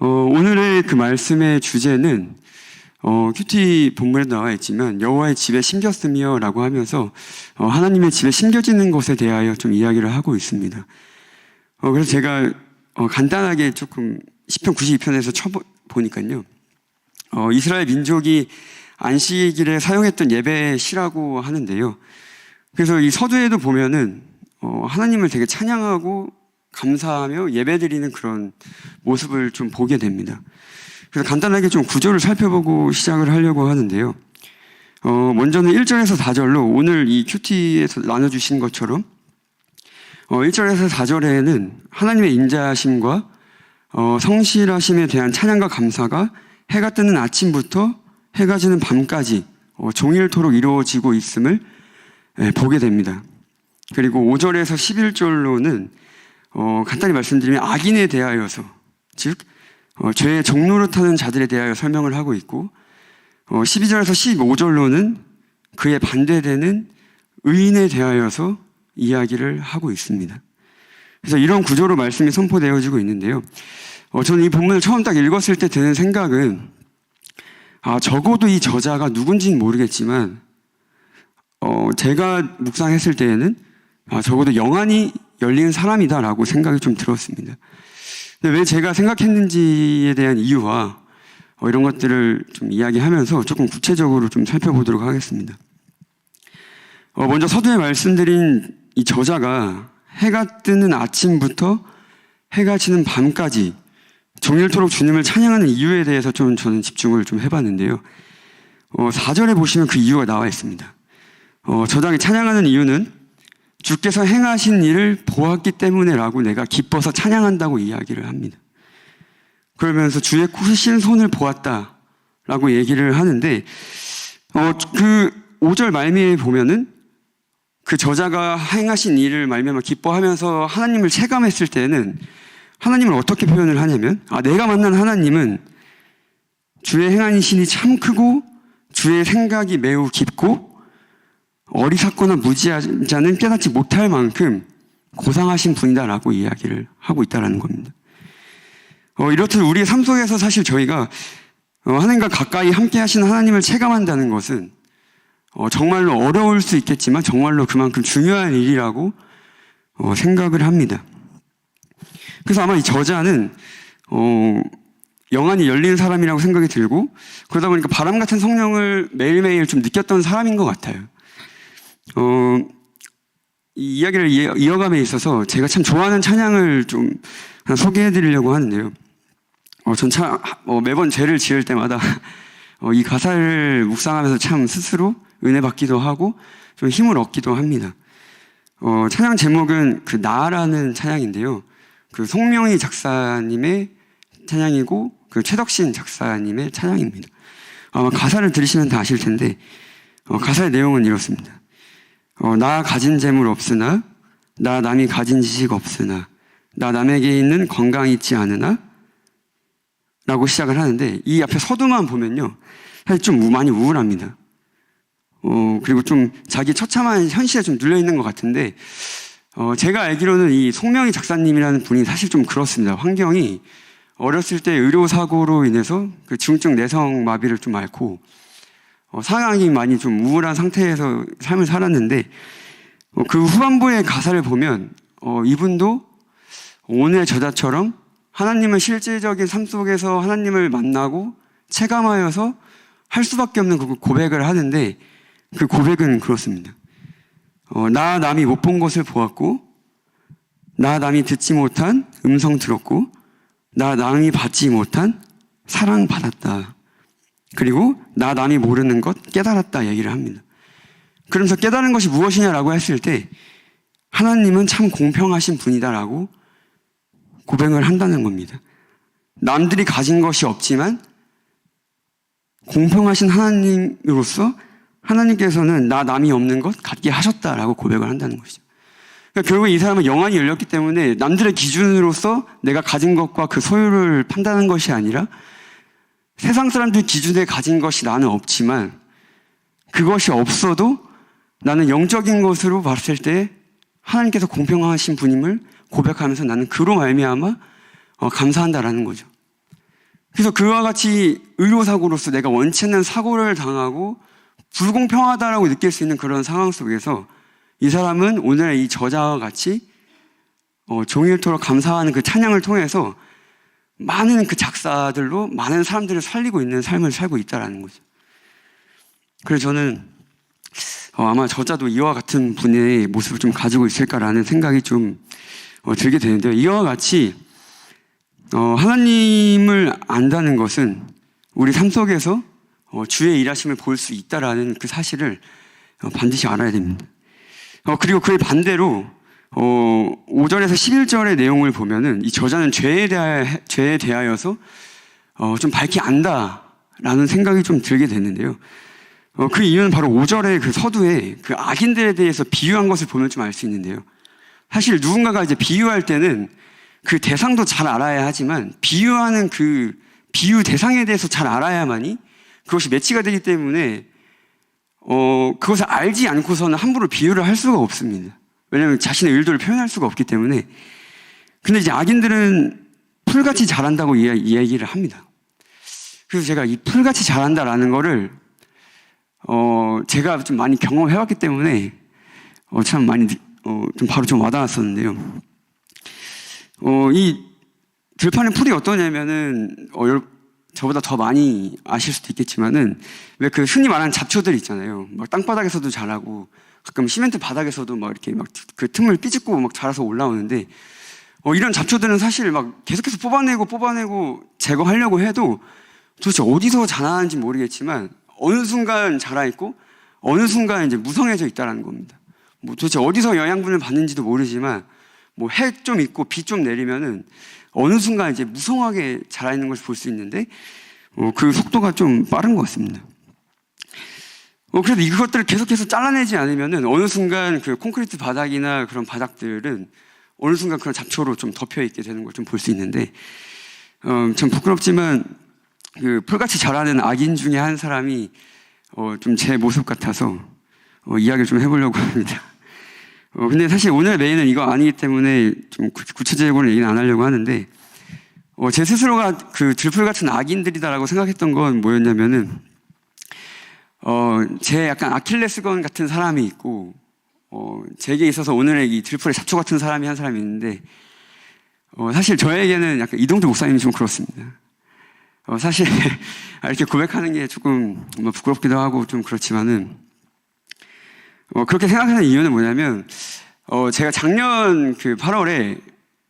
오늘의 그 말씀의 주제는 큐티 본문에도 나와 있지만 여호와의 집에 심겼으며 라고 하면서 하나님의 집에 심겨지는 것에 대하여 좀 이야기를 하고 있습니다. 그래서 제가 간단하게 조금 시편 92편에서 쳐보니까요. 이스라엘 민족이 안식일에 사용했던 예배 시라고 하는데요. 그래서 이 서두에도 보면은 하나님을 되게 찬양하고 감사하며 예배드리는 그런 모습을 좀 보게 됩니다. 그래서 간단하게 좀 구조를 살펴보고 시작을 하려고 하는데요. 먼저는 1절에서 4절로 오늘 이 큐티에서 나눠주신 것처럼 1절에서 4절에는 하나님의 인자하심과 성실하심에 대한 찬양과 감사가 해가 뜨는 아침부터 해가 지는 밤까지 종일토록 이루어지고 있음을 보게 됩니다. 그리고 5절에서 11절로는 간단히 말씀드리면 악인에 대하여서, 즉 죄의 정노릇하는 자들에 대하여 설명을 하고 있고 12절에서 15절로는 그에 반대되는 의인에 대하여서 이야기를 하고 있습니다. 그래서 이런 구조로 말씀이 선포되어지고 있는데요. 저는 이 본문을 처음 딱 읽었을 때 드는 생각은 적어도 이 저자가 누군지는 모르겠지만 제가 묵상했을 때에는 적어도 영안이 열린 사람이다라고 생각이 좀 들었습니다. 근데 왜 제가 생각했는지에 대한 이유와 이런 것들을 좀 이야기하면서 조금 구체적으로 좀 살펴보도록 하겠습니다. 먼저 서두에 말씀드린 이 저자가 해가 뜨는 아침부터 해가 지는 밤까지 종일토록 주님을 찬양하는 이유에 대해서 좀 저는 집중을 좀 해봤는데요. 4절에 보시면 그 이유가 나와 있습니다. 저장이 찬양하는 이유는 주께서 행하신 일을 보았기 때문에라고 내가 기뻐서 찬양한다고 이야기를 합니다. 그러면서 주의 크신 손을 보았다라고 얘기를 하는데 그 5절 말미에 보면은 그 저자가 행하신 일을 말미암아 기뻐하면서 하나님을 체감했을 때는 하나님을 어떻게 표현을 하냐면 내가 만난 하나님은 주의 행하신 신이 참 크고 주의 생각이 매우 깊고 어리석거나 무지한 자는 깨닫지 못할 만큼 고상하신 분이다라고 이야기를 하고 있다는 겁니다. 이렇듯 우리의 삶 속에서 사실 저희가 하나님과 가까이 함께 하시는 하나님을 체감한다는 것은 정말로 어려울 수 있겠지만 정말로 그만큼 중요한 일이라고 생각을 합니다. 그래서 아마 이 저자는 영안이 열린 사람이라고 생각이 들고 그러다 보니까 바람 같은 성령을 매일매일 좀 느꼈던 사람인 것 같아요. 이 이야기를 이어감에 있어서 제가 참 좋아하는 찬양을 좀 소개해 드리려고 하는데요. 전 매번 죄를 지을 때마다 이 가사를 묵상하면서 참 스스로 은혜 받기도 하고 좀 힘을 얻기도 합니다. 찬양 제목은 그 나라는 찬양인데요. 그 송명희 작사님의 찬양이고 그 최덕신 작사님의 찬양입니다. 아마 가사를 들으시면 다 아실 텐데 가사의 내용은 이렇습니다. 나 가진 재물 없으나 나 남이 가진 지식 없으나 나 남에게 있는 건강 있지 않으나 라고 시작을 하는데 이 앞에 서두만 보면요 사실 좀 많이 우울합니다. 그리고 좀 자기 처참한 현실에 좀 눌려있는 것 같은데 제가 알기로는 이 송명희 작사님이라는 분이 사실 좀 그렇습니다. 환경이 어렸을 때 의료사고로 인해서 그 중증 내성 마비를 좀 앓고 상황이 많이 좀 우울한 상태에서 삶을 살았는데 그 후반부의 가사를 보면 이분도 오늘 저자처럼 하나님을 실질적인 삶 속에서 하나님을 만나고 체감하여서 할 수밖에 없는 그 고백을 하는데 그 고백은 그렇습니다. 나 남이 못 본 것을 보았고 나 남이 듣지 못한 음성 들었고 나 남이 받지 못한 사랑 받았다. 그리고 나 남이 모르는 것 깨달았다 얘기를 합니다. 그러면서 깨달은 것이 무엇이냐라고 했을 때 하나님은 참 공평하신 분이다라고 고백을 한다는 겁니다. 남들이 가진 것이 없지만 공평하신 하나님으로서 하나님께서는 나 남이 없는 것 갖게 하셨다라고 고백을 한다는 것이죠. 그러니까 결국 이 사람은 영안이 열렸기 때문에 남들의 기준으로서 내가 가진 것과 그 소유를 판단하는 것이 아니라 세상 사람들 기준에 가진 것이 나는 없지만 그것이 없어도 나는 영적인 것으로 봤을 때 하나님께서 공평하신 분임을 고백하면서 나는 그로 말미암아 감사한다라는 거죠. 그래서 그와 같이 의료사고로서 내가 원치 않는 사고를 당하고 불공평하다라고 느낄 수 있는 그런 상황 속에서 이 사람은 오늘의 이 저자와 같이 종일토록 감사하는 그 찬양을 통해서 많은 그 작사들로 많은 사람들을 살리고 있는 삶을 살고 있다라는 거죠. 그래서 저는 아마 저자도 이와 같은 분의 모습을 좀 가지고 있을까라는 생각이 좀 들게 되는데요. 이와 같이 하나님을 안다는 것은 우리 삶 속에서 주의 일하심을 볼 수 있다라는 그 사실을 반드시 알아야 됩니다. 그리고 그의 반대로 5절에서 11절의 내용을 보면은 이 저자는 죄에 대하여서 좀 밝히 안다라는 생각이 좀 들게 됐는데요. 그 이유는 바로 5절의 그 서두에 그 악인들에 대해서 비유한 것을 보면 좀 알 수 있는데요. 사실 누군가가 이제 비유할 때는 그 대상도 잘 알아야 하지만 비유하는 그 비유 대상에 대해서 잘 알아야만이 그것이 매치가 되기 때문에 그것을 알지 않고서는 함부로 비유를 할 수가 없습니다. 왜냐하면 자신의 의도를 표현할 수가 없기 때문에. 근데 이제 악인들은 풀같이 잘한다고 이야기를 합니다. 그래서 제가 이 풀같이 잘한다라는 거를 제가 좀 많이 경험해왔기 때문에 참 많이 좀 바로 좀 와닿았었는데요. 이 들판의 풀이 어떠냐면은 저보다 더 많이 아실 수도 있겠지만은 왜 그 흔히 말하는 잡초들 있잖아요. 막 땅바닥에서도 자라고 가끔 시멘트 바닥에서도 막 이렇게 막 그 틈을 삐집고 막 자라서 올라오는데 이런 잡초들은 사실 막 계속해서 뽑아내고 제거하려고 해도 도대체 어디서 자라는지 모르겠지만 어느 순간 자라 있고 어느 순간 이제 무성해져 있다라는 겁니다. 뭐 도대체 어디서 영양분을 받는지도 모르지만 뭐 해 좀 있고 비 좀 내리면은 어느 순간 이제 무성하게 자라 있는 것을 볼 수 있는데 그 속도가 좀 빠른 것 같습니다. 그래서 이것들을 계속해서 잘라내지 않으면은 어느 순간 그 콘크리트 바닥이나 그런 바닥들은 어느 순간 그런 잡초로 좀 덮여 있게 되는 걸 좀 볼 수 있는데 참 부끄럽지만 그 풀같이 자라는 악인 중에 한 사람이 좀 제 모습 같아서 이야기를 좀 해보려고 합니다. 근데 사실 오늘 메인은 이거 아니기 때문에 좀 구체적으로 얘기는 안 하려고 하는데, 제 스스로가 그 들풀 같은 악인들이다라고 생각했던 건 뭐였냐면은, 제 약간 아킬레스건 같은 사람이 있고, 제게 있어서 오늘의 이 들풀의 잡초 같은 사람이 한 사람이 있는데, 사실 저에게는 약간 이동주 목사님이 좀 그렇습니다. 사실, 이렇게 고백하는 게 조금 부끄럽기도 하고 좀 그렇지만은, 그렇게 생각하는 이유는 뭐냐면, 제가 작년 그 8월에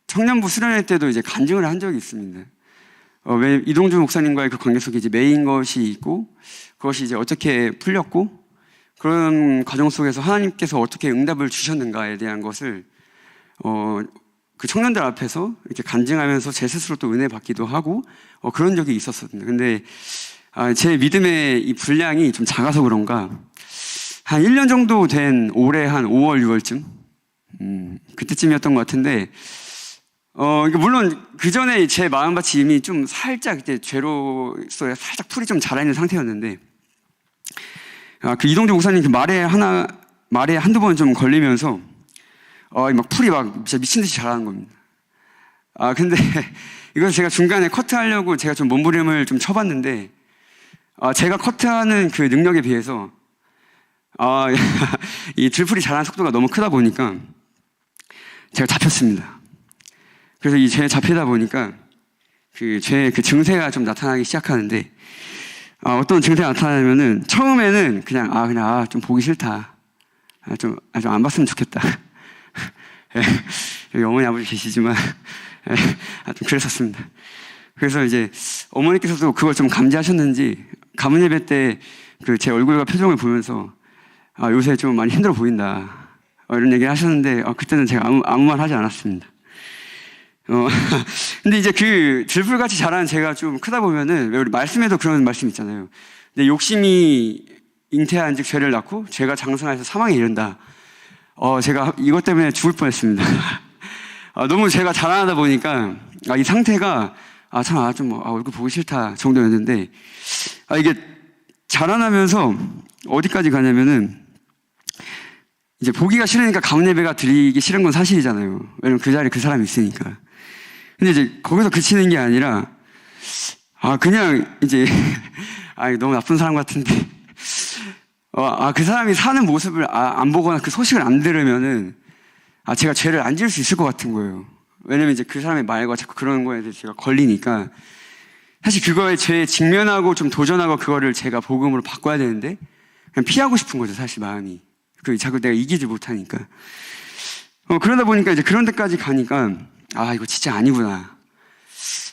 청년부 수련회 때도 이제 간증을 한 적이 있습니다. 왜 이동주 목사님과의 그 관계 속에 이제 메인 것이 있고, 그것이 이제 어떻게 풀렸고, 그런 과정 속에서 하나님께서 어떻게 응답을 주셨는가에 대한 것을, 그 청년들 앞에서 이렇게 간증하면서 제 스스로 또 은혜 받기도 하고, 그런 적이 있었습니다. 근데, 제 믿음의 이 분량이 좀 작아서 그런가, 한 1년 정도 된 올해 한 5월, 6월쯤? 그때쯤이었던 것 같은데, 물론 그 전에 제 마음밭이 이미 좀 살짝 이제 죄로서 살짝 풀이 좀 자라있는 상태였는데, 그 이동주 목사님 그 말에 한두 번 좀 걸리면서, 막 풀이 막 진짜 미친 듯이 자라는 겁니다. 근데 이걸 제가 중간에 커트하려고 제가 좀 몸부림을 좀 쳐봤는데, 제가 커트하는 그 능력에 비해서 이 들풀이 자라는 속도가 너무 크다 보니까 제가 잡혔습니다. 그래서 이 죄에 잡히다 보니까 그 죄의 그 증세가 좀 나타나기 시작하는데, 어떤 증세가 나타나냐면은 처음에는 그냥 좀 보기 싫다. 좀 안 봤으면 좋겠다. 여기 어머니 아버지 계시지만 좀 그랬었습니다. 그래서 이제 어머니께서도 그걸 좀 감지하셨는지 가문 예배 때 그 제 얼굴과 표정을 보면서 요새 좀 많이 힘들어 보인다. 이런 얘기 하셨는데, 그때는 제가 아무 말 하지 않았습니다. 근데 이제 그 들풀같이 자라는 제가 좀 크다 보면은, 왜 우리 말씀에도 그런 말씀 있잖아요. 근데 욕심이 잉태한 즉 죄를 낳고, 죄가 장성해서 사망에 이른다. 제가 이것 때문에 죽을 뻔했습니다. 너무 제가 자라나다 보니까, 이 상태가, 얼굴 보기 싫다 정도였는데, 이게 자라나면서 어디까지 가냐면은, 이제 보기가 싫으니까 가문 예배가 드리기 싫은 건 사실이잖아요. 왜냐면 그 자리에 그 사람이 있으니까. 근데 이제 거기서 그치는 게 아니라, 그냥 이제 너무 나쁜 사람 같은데 그 사람이 사는 모습을 안 보거나 그 소식을 안 들으면은 제가 죄를 안 지을 수 있을 것 같은 거예요. 왜냐면 이제 그 사람의 말과 자꾸 그런 거에 대해서 제가 걸리니까 사실 그거에 죄에 직면하고 좀 도전하고 그거를 제가 복음으로 바꿔야 되는데 그냥 피하고 싶은 거죠, 사실 마음이. 자꾸 내가 이기지 못하니까. 그러다 보니까 이제 그런 데까지 가니까 이거 진짜 아니구나.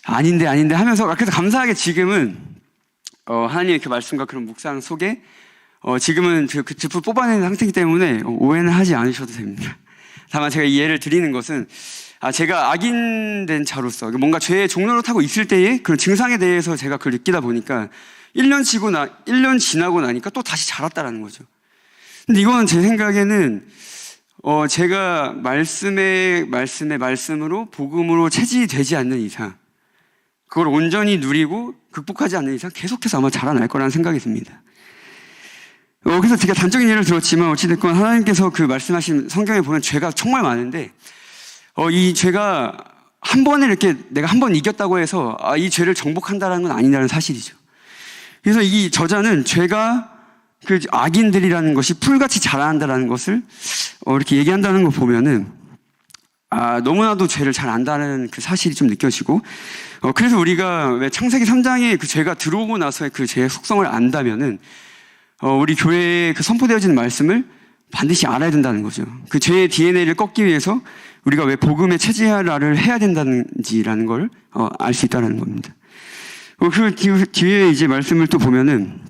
아닌데 하면서 그래서 감사하게 지금은 하나님의 그 말씀과 그런 묵상 속에 지금은 그 즙을 뽑아내는 상태이기 때문에 오해는 하지 않으셔도 됩니다. 다만 제가 이 예를 드리는 것은 제가 악인된 자로서 뭔가 죄의 종로를 타고 있을 때의 그런 증상에 대해서 제가 그걸 느끼다 보니까 1년 지나고 나니까 또 다시 자랐다라는 거죠. 근데 이거는 제 생각에는 제가 말씀으로 복음으로 체질되지 않는 이상 그걸 온전히 누리고 극복하지 않는 이상 계속해서 아마 자라날 거라는 생각이 듭니다. 그래서 제가 단적인 예를 들었지만 어찌됐건 하나님께서 그 말씀하신 성경에 보면 죄가 정말 많은데 이 죄가 한 번에 이렇게 내가 한 번 이겼다고 해서 이 죄를 정복한다는 건 아니라는 사실이죠. 그래서 이 저자는 죄가 그 악인들이라는 것이 풀같이 자라난다는 것을 이렇게 얘기한다는 거 보면은 너무나도 죄를 잘 안다는 그 사실이 좀 느껴지고 그래서 우리가 왜 창세기 3장에 그 죄가 들어오고 나서의 그 죄의 속성을 안다면은 우리 교회에 그 선포되어지는 말씀을 반드시 알아야 된다는 거죠. 그 죄의 DNA를 꺾기 위해서 우리가 왜 복음의 체질화를 해야 된다는지라는 걸 알 수 있다는 겁니다. 그 뒤에 이제 말씀을 또 보면은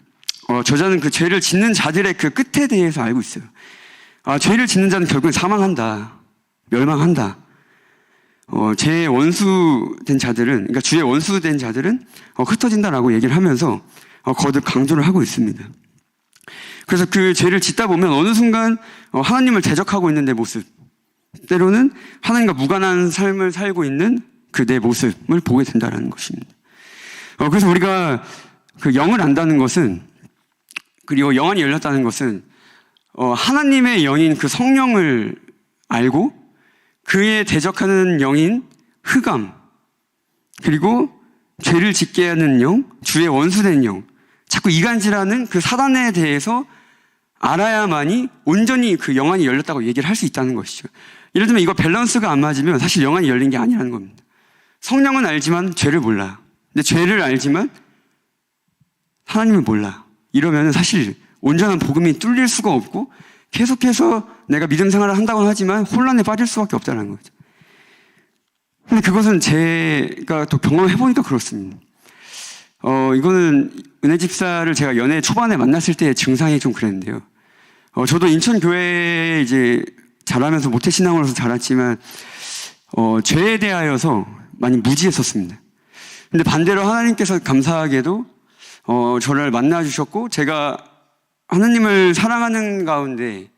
저자는 그 죄를 짓는 자들의 그 끝에 대해서 알고 있어요. 죄를 짓는 자는 결국엔 사망한다, 멸망한다. 죄의 원수된 자들은, 그러니까 주의 원수된 자들은 흩어진다라고 얘기를 하면서 거듭 강조를 하고 있습니다. 그래서 그 죄를 짓다 보면 어느 순간 하나님을 대적하고 있는 내 모습, 때로는 하나님과 무관한 삶을 살고 있는 그 내 모습을 보게 된다는 것입니다. 그래서 우리가 그 영을 안다는 것은, 그리고 영안이 열렸다는 것은 하나님의 영인 그 성령을 알고 그에 대적하는 영인 흑암, 그리고 죄를 짓게 하는 영, 주의 원수된 영, 자꾸 이간질하는 그 사단에 대해서 알아야만이 온전히 그 영안이 열렸다고 얘기를 할 수 있다는 것이죠. 예를 들면 이거 밸런스가 안 맞으면 사실 영안이 열린 게 아니라는 겁니다. 성령은 알지만 죄를 몰라. 근데 죄를 알지만 하나님을 몰라. 이러면 사실 온전한 복음이 뚫릴 수가 없고 계속해서 내가 믿음 생활을 한다고 하지만 혼란에 빠질 수밖에 없다는 거죠. 근데 그것은 제가 또 경험해보니까 그렇습니다. 이거는 은혜 집사를 제가 연애 초반에 만났을 때의 증상이 좀 그랬는데요. 저도 인천교회에 이제 자라면서 모태신앙으로서 자랐지만, 죄에 대하여서 많이 무지했었습니다. 근데 반대로 하나님께서 감사하게도, 저를 만나주셨고, 제가 하나님을 사랑하는 가운데,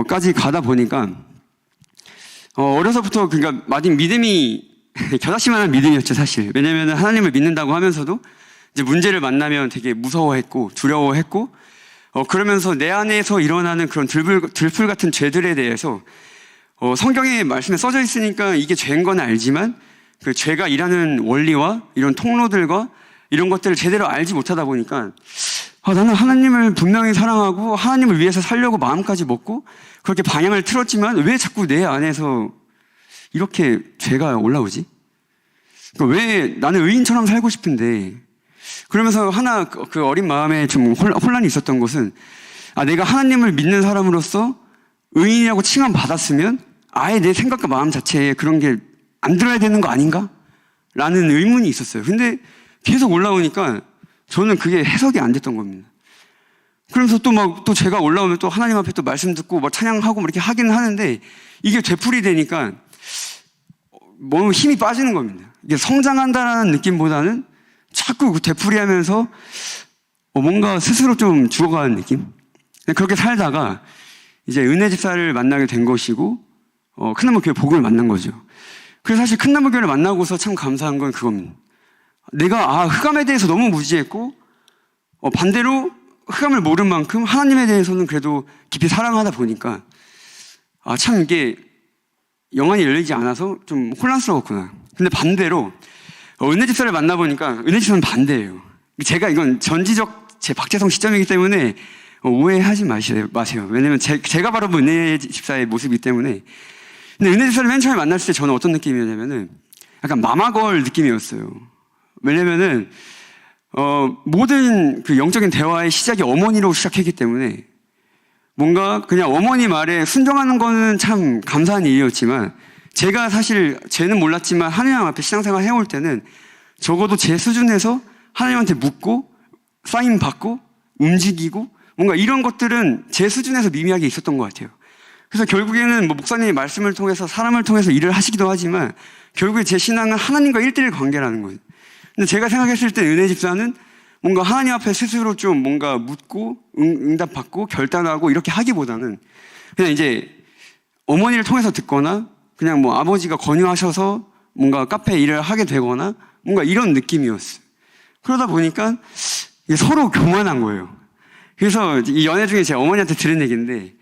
까지 가다 보니까, 어려서부터 그러니까 마딘 믿음이 겨자씨만한 믿음이었죠, 사실. 왜냐면 하나님을 믿는다고 하면서도 이제 문제를 만나면 되게 무서워했고 두려워했고 그러면서 내 안에서 일어나는 그런 들풀 같은 죄들에 대해서 성경의 말씀에 써져 있으니까 이게 죄인 건 알지만 그 죄가 일하는 원리와 이런 통로들과 이런 것들을 제대로 알지 못하다 보니까 나는 하나님을 분명히 사랑하고 하나님을 위해서 살려고 마음까지 먹고 그렇게 방향을 틀었지만 왜 자꾸 내 안에서 이렇게 죄가 올라오지? 왜 나는 의인처럼 살고 싶은데 그러면서 하나 그 어린 마음에 좀 혼란이 있었던 것은 내가 하나님을 믿는 사람으로서 의인이라고 칭함 받았으면 아예 내 생각과 마음 자체에 그런 게 안 들어야 되는 거 아닌가? 라는 의문이 있었어요. 근데 계속 올라오니까 저는 그게 해석이 안 됐던 겁니다. 그러면서 또 제가 올라오면 또 하나님 앞에 또 말씀 듣고 찬양하고 이렇게 하기는 하는데 이게 되풀이 되니까 너무 힘이 빠지는 겁니다. 이게 성장한다라는 느낌보다는 자꾸 되풀이 하면서 뭔가 스스로 좀 죽어가는 느낌? 그렇게 살다가 이제 은혜 집사를 만나게 된 것이고, 큰나무 교회 복음을 만난 거죠. 그래서 사실 큰나무 교회를 만나고서 참 감사한 건 그겁니다. 내가 흑암에 대해서 너무 무지했고, 반대로 흑암을 모른 만큼 하나님에 대해서는 그래도 깊이 사랑하다 보니까, 참 이게 영안이 열리지 않아서 좀 혼란스러웠구나. 근데 반대로 은혜 집사를 만나보니까 은혜 집사는 반대예요. 제가 이건 전지적 제 박재성 시점이기 때문에 오해하지 마세요. 왜냐면 제가 바로 은혜 집사의 모습이기 때문에. 근데 은혜 집사를 맨 처음에 만났을 때 저는 어떤 느낌이었냐면은 약간 마마걸 느낌이었어요. 왜냐면은 모든 그 영적인 대화의 시작이 어머니로 시작했기 때문에 뭔가 그냥 어머니 말에 순종하는 거는 참 감사한 일이었지만 제가 사실 쟤는 몰랐지만 하나님 앞에 신앙생활 해올 때는 적어도 제 수준에서 하나님한테 묻고 사인 받고 움직이고 뭔가 이런 것들은 제 수준에서 미미하게 있었던 것 같아요. 그래서 결국에는 뭐 목사님의 말씀을 통해서 사람을 통해서 일을 하시기도 하지만 결국에 제 신앙은 하나님과 1대1 관계라는 거예요. 근데 제가 생각했을 때 은혜 집사는 뭔가 하나님 앞에 스스로 좀 뭔가 묻고 응답받고 결단하고 이렇게 하기보다는 그냥 이제 어머니를 통해서 듣거나 그냥 뭐 아버지가 권유하셔서 뭔가 카페 일을 하게 되거나 뭔가 이런 느낌이었어요. 그러다 보니까 서로 교만한 거예요. 그래서 이 연애 중에 제 어머니한테 들은 얘기인데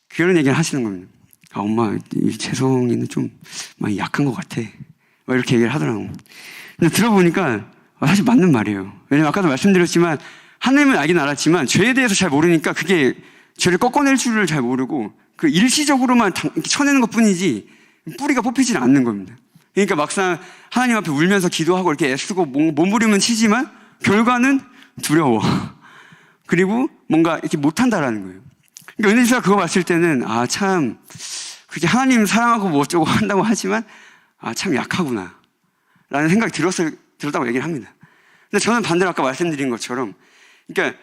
그런 얘기를 하시는 겁니다. 아, 엄마, 이 재성이는 좀 많이 약한 것 같아. 이렇게 얘기를 하더라고요. 근데 들어보니까 사실 맞는 말이에요. 왜냐면 아까도 말씀드렸지만 하나님은 알긴 알았지만 죄에 대해서 잘 모르니까 그게 죄를 꺾어낼 줄을 잘 모르고 그 일시적으로만 쳐내는 것 뿐이지 뿌리가 뽑히지는 않는 겁니다. 그러니까 막상 하나님 앞에 울면서 기도하고 이렇게 애쓰고 몸부림은 치지만 결과는 두려워. 그리고 뭔가 이렇게 못한다라는 거예요. 그러니까 은혜 집사가 그거 봤을 때는 아, 참 그렇게 하나님 사랑하고 뭐 어쩌고 한다고 하지만 아, 참 약하구나 라는 생각이 들었다고 얘기를 합니다. 근데 저는 반대로 아까 말씀드린 것처럼 그러니까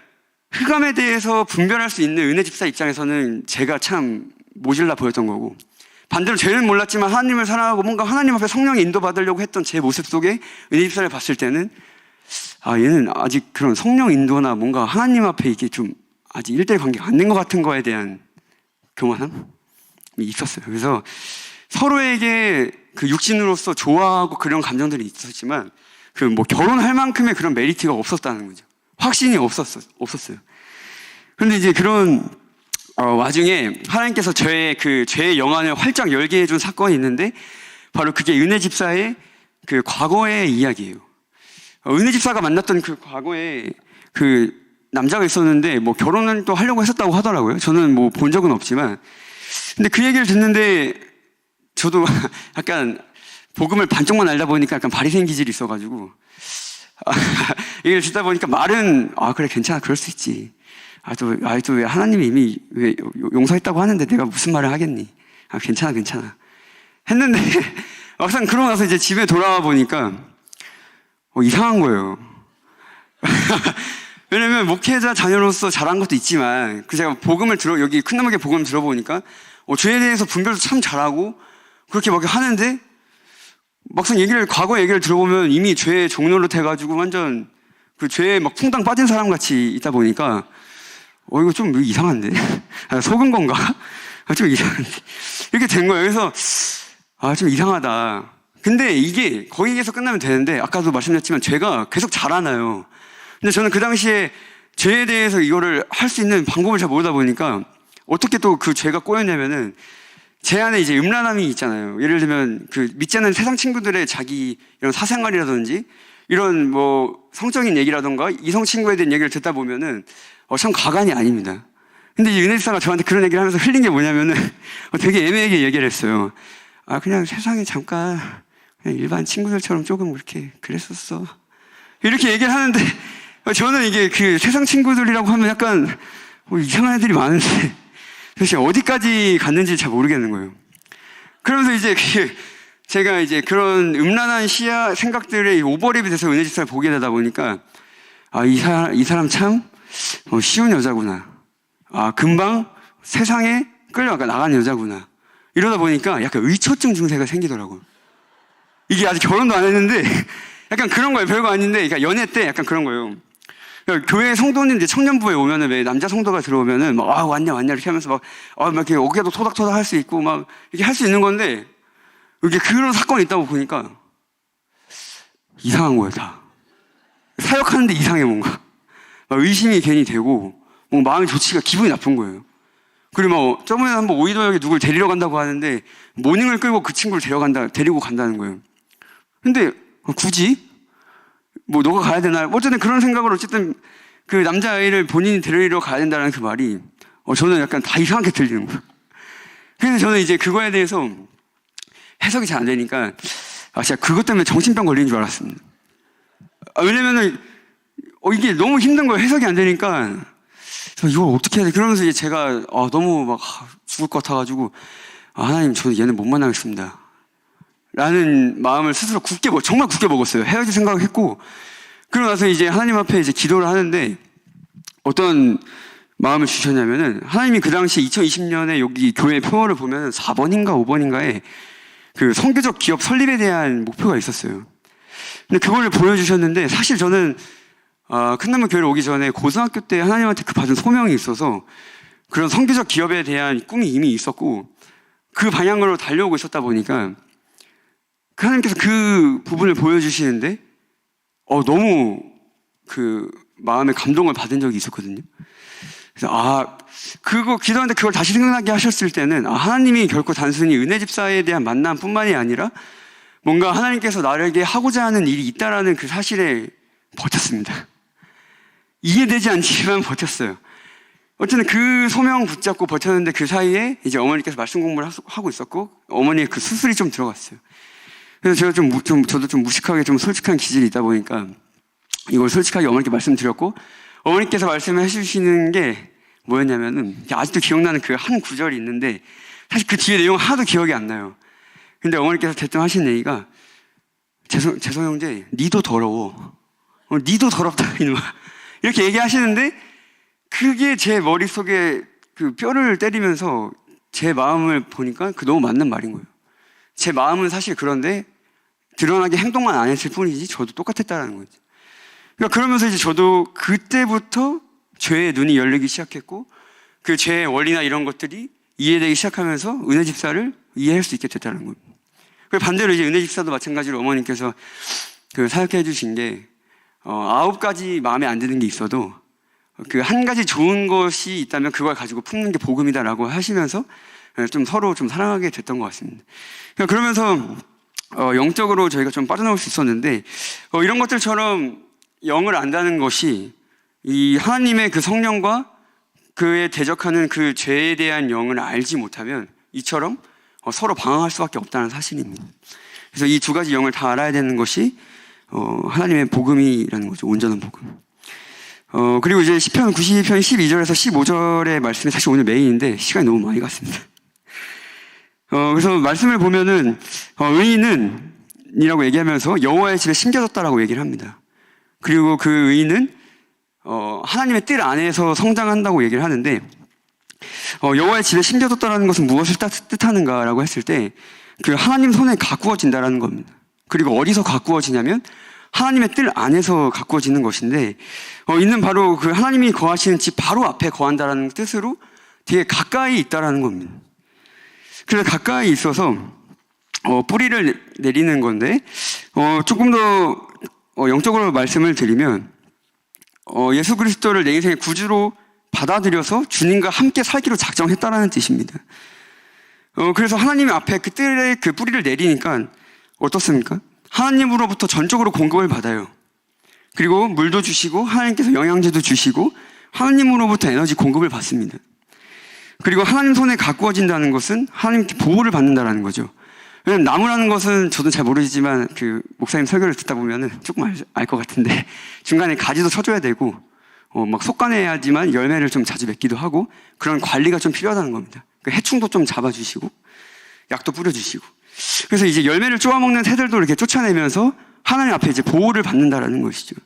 흑암에 대해서 분별할 수 있는 은혜 집사 입장에서는 제가 참 모질라 보였던 거고 반대로 죄는 몰랐지만 하나님을 사랑하고 뭔가 하나님 앞에 성령의 인도받으려고 했던 제 모습 속에 은혜 집사를 봤을 때는 아, 얘는 아직 그런 성령 인도나 뭔가 하나님 앞에 이게 좀 아직 1대1 관계가 안 된 것 같은 거에 대한 교만함이 있었어요. 그래서 서로에게 그 육신으로서 좋아하고 그런 감정들이 있었지만 그 뭐 결혼할 만큼의 그런 메리트가 없었다는 거죠. 확신이 없었어요. 그런데 이제 그런 와중에 하나님께서 죄의 영안을 활짝 열게 해준 사건이 있는데 바로 그게 은혜 집사의 그 과거의 이야기예요. 은혜 집사가 만났던 그 과거에 그 남자가 있었는데 뭐 결혼을 또 하려고 했었다고 하더라고요. 저는 뭐 본 적은 없지만 근데 그 얘기를 듣는데 저도 약간 복음을 반쪽만 알다 보니까 약간 바리새인 기질이 있어가지고 얘기를 듣다 보니까 말은 아 그래 괜찮아 그럴 수 있지. 또 왜 하나님이 이미 왜 용서했다고 하는데 내가 무슨 말을 하겠니? 아 괜찮아 했는데 막상 그러고 나서 이제 집에 돌아와 보니까 이상한 거예요. 왜냐면 목회자 자녀로서 잘한 것도 있지만 제가 여기 큰 나무의 복음을 들어보니까 죄에 대해서 분별도 참 잘하고 그렇게 막 하는데 막상 과거 얘기를 들어보면 이미 죄의 종로로 돼가지고 완전 그 죄에 막 퐁당 빠진 사람 같이 있다 보니까 이거 좀 이상한데? 속은 건가? 좀 이상한데? 이렇게 된 거예요. 그래서 좀 이상하다. 근데 이게 거기에서 끝나면 되는데 아까도 말씀드렸지만 죄가 계속 자라나요. 근데 저는 그 당시에 죄에 대해서 이거를 할 수 있는 방법을 잘 모르다 보니까 어떻게 또 그 죄가 꼬였냐면은 제 안에 이제 음란함이 있잖아요. 예를 들면 믿지 않는 세상 친구들의 자기 이런 사생활이라든지 이런 뭐 성적인 얘기라든가 이성 친구에 대한 얘기를 듣다 보면은 참 가관이 아닙니다. 근데 이 은혜 집사가 저한테 그런 얘기를 하면서 흘린 게 뭐냐면은 되게 애매하게 얘기를 했어요. 그냥 세상에 잠깐 그냥 일반 친구들처럼 조금 이렇게 그랬었어. 이렇게 얘기를 하는데 저는 이게 그 세상 친구들이라고 하면 약간 이상한 애들이 많은데 사실 어디까지 갔는지 잘 모르겠는 거예요. 그러면서 이제 제가 이제 그런 음란한 생각들의 오버랩이 돼서 은혜 집사를 보게 되다 보니까 이 사람 참 쉬운 여자구나. 금방 세상에 끌려가 나간 여자구나. 이러다 보니까 약간 의처증 증세가 생기더라고요. 이게 아직 결혼도 안 했는데 약간 그런 거예요. 별거 아닌데 그러니까 연애 때 약간 그런 거예요. 그러니까 교회 성도님들 청년부에 오면은 왜 남자 성도가 들어오면은 막 왔냐 이렇게 하면서 막 이렇게 어깨도 토닥토닥 할 수 있고 막 이렇게 할 수 있는 건데 이게 그런 사건이 있다고 보니까 이상한 거예요 다. 사역하는데 이상해 뭔가. 막 의심이 괜히 되고 뭔가 마음이 좋지가 기분이 나쁜 거예요. 그리고 저번에 한번 오이도역에 누굴 데리러 간다고 하는데 모닝을 끌고 그 친구를 데리고 간다는 거예요. 근데 굳이? 뭐 너가 가야 되나? 어쨌든 그런 생각으로 어쨌든 그 남자아이를 본인이 데리러 가야 된다는 그 말이 저는 약간 다 이상하게 들리는 거예요. 그래서 저는 이제 그거에 대해서 해석이 잘 안 되니까 진짜 그것 때문에 정신병 걸리는 줄 알았습니다. 왜냐면은 이게 너무 힘든 거예요. 해석이 안 되니까 이걸 어떻게 해야 돼? 그러면서 이제 제가 너무 막 죽을 것 같아가지고 하나님 저는 얘는 못 만나겠습니다 라는 마음을 스스로 정말 굳게 먹었어요. 헤어질 생각을 했고 그러고 나서 이제 하나님 앞에 이제 기도를 하는데 어떤 마음을 주셨냐면은 하나님이 그 당시 2020년에 여기 교회 표어를 보면 4번인가 5번인가에 그 선교적 기업 설립에 대한 목표가 있었어요. 근데 그걸 보여주셨는데 사실 저는 큰나무 교회를 오기 전에 고등학교 때 하나님한테 그 받은 소명이 있어서 그런 선교적 기업에 대한 꿈이 이미 있었고 그 방향으로 달려오고 있었다 보니까 하나님께서 그 부분을 보여주시는데 너무 그 마음의 감동을 받은 적이 있었거든요. 그래서 그거 기도하는데 그걸 다시 생각나게 하셨을 때는 하나님이 결코 단순히 은혜 집사에 대한 만남뿐만이 아니라 뭔가 하나님께서 나에게 하고자 하는 일이 있다라는 그 사실에 버텼습니다. 이해되지 않지만 버텼어요. 어쨌든 그 소명 붙잡고 버텼는데 그 사이에 이제 어머니께서 말씀 공부를 하고 있었고 어머니의 그 수술이 좀 들어갔어요. 그래서 제가 저도 좀 무식하게 좀 솔직한 기질이 있다 보니까 이걸 솔직하게 어머니께 말씀드렸고 어머니께서 말씀해 주시는 게 뭐였냐면은 아직도 기억나는 그 한 구절이 있는데 사실 그 뒤에 내용 하나도 기억이 안 나요. 근데 어머니께서 대뜸 하신 얘기가 재성 형제 니도 더러워. 니도 더럽다 이놈아. 이렇게 얘기하시는데 그게 제 머릿속에 그 뼈를 때리면서 제 마음을 보니까 너무 맞는 말인 거예요. 제 마음은 사실 그런데 드러나게 행동만 안 했을 뿐이지 저도 똑같았다라는 거죠. 그러니까 그러면서 이제 저도 그때부터 죄의 눈이 열리기 시작했고 그 죄의 원리나 이런 것들이 이해되기 시작하면서 은혜 집사를 이해할 수 있게 됐다는 겁니다. 반대로 이제 은혜 집사도 마찬가지로 어머님께서 그 사역해 해주신 게 9가지 마음에 안 드는 게 있어도 그 한 가지 좋은 것이 있다면 그걸 가지고 품는 게 복음이다라고 하시면서 좀 서로 좀 사랑하게 됐던 것 같습니다. 그러면서 영적으로 저희가 좀 빠져나올 수 있었는데 이런 것들처럼 영을 안다는 것이 이 하나님의 그 성령과 그에 대적하는 그 죄에 대한 영을 알지 못하면 이처럼 서로 방황할 수밖에 없다는 사실입니다. 그래서 이 두 가지 영을 다 알아야 되는 것이 하나님의 복음이라는 거죠. 온전한 복음. 그리고 이제 시편 92편 12절에서 15절의 말씀이 사실 오늘 메인인데 시간이 너무 많이 갔습니다. 그래서 말씀을 보면은 의인은 이라고 얘기하면서 여호와의 집에 심겨졌다라고 얘기를 합니다. 그리고 그 의인은 하나님의 뜰 안에서 성장한다고 얘기를 하는데 여호와의 집에 심겨졌다라는 것은 무엇을 뜻하는가라고 했을 때 그 하나님 손에 가꾸어진다라는 겁니다. 그리고 어디서 가꾸어지냐면 하나님의 뜰 안에서 가꾸어지는 것인데 이는 바로 그 하나님이 거하시는 집 바로 앞에 거한다라는 뜻으로 되게 가까이 있다라는 겁니다. 그래서 가까이 있어서 뿌리를 내리는 건데 조금 더 영적으로 말씀을 드리면 예수 그리스도를 내 인생의 구주로 받아들여서 주님과 함께 살기로 작정했다라는 뜻입니다. 그래서 하나님 앞에 그 뜰에 그 뿌리를 내리니까 어떻습니까? 하나님으로부터 전적으로 공급을 받아요. 그리고 물도 주시고 하나님께서 영양제도 주시고 하나님으로부터 에너지 공급을 받습니다. 그리고 하나님 손에 가꾸어진다는 것은 하나님께 보호를 받는다라는 거죠. 왜냐면 나무라는 것은 저도 잘 모르지만 그 목사님 설교를 듣다 보면은 조금 알 것 같은데 중간에 가지도 쳐줘야 되고 막 속가내야지만 열매를 좀 자주 맺기도 하고 그런 관리가 좀 필요하다는 겁니다. 그 해충도 좀 잡아주시고 약도 뿌려주시고 그래서 이제 열매를 쪼아먹는 새들도 이렇게 쫓아내면서 하나님 앞에 이제 보호를 받는다라는 것이죠.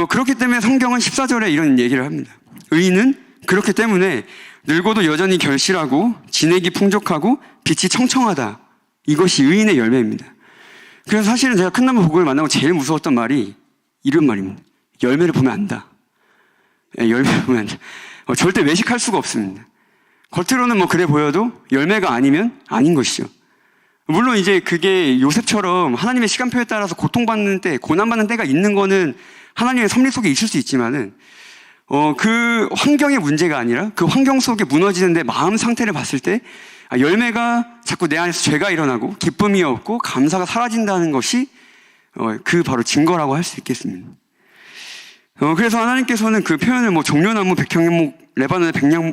그렇기 때문에 성경은 14절에 이런 얘기를 합니다. 의인은 그렇기 때문에 늙어도 여전히 결실하고 진액이 풍족하고 빛이 청청하다. 이것이 의인의 열매입니다. 그래서 사실은 제가 큰나무 복음을 만나고 제일 무서웠던 말이 이런 말입니다. 열매를 보면 안다. 열매를 보면 안다. 절대 외식할 수가 없습니다. 겉으로는 뭐 그래 보여도 열매가 아니면 아닌 것이죠. 물론 이제 그게 요셉처럼 하나님의 시간표에 따라서 고통받는 때, 고난받는 때가 있는 거는 하나님의 섭리 속에 있을 수 있지만은 그 환경의 문제가 아니라 그 환경 속에 무너지는데 마음 상태를 봤을 때 열매가 자꾸 내 안에서 죄가 일어나고 기쁨이 없고 감사가 사라진다는 것이 그 바로 증거라고 할 수 있겠습니다. 그래서 하나님께서는 그 표현을 뭐 종려나무, 백향목, 레바논의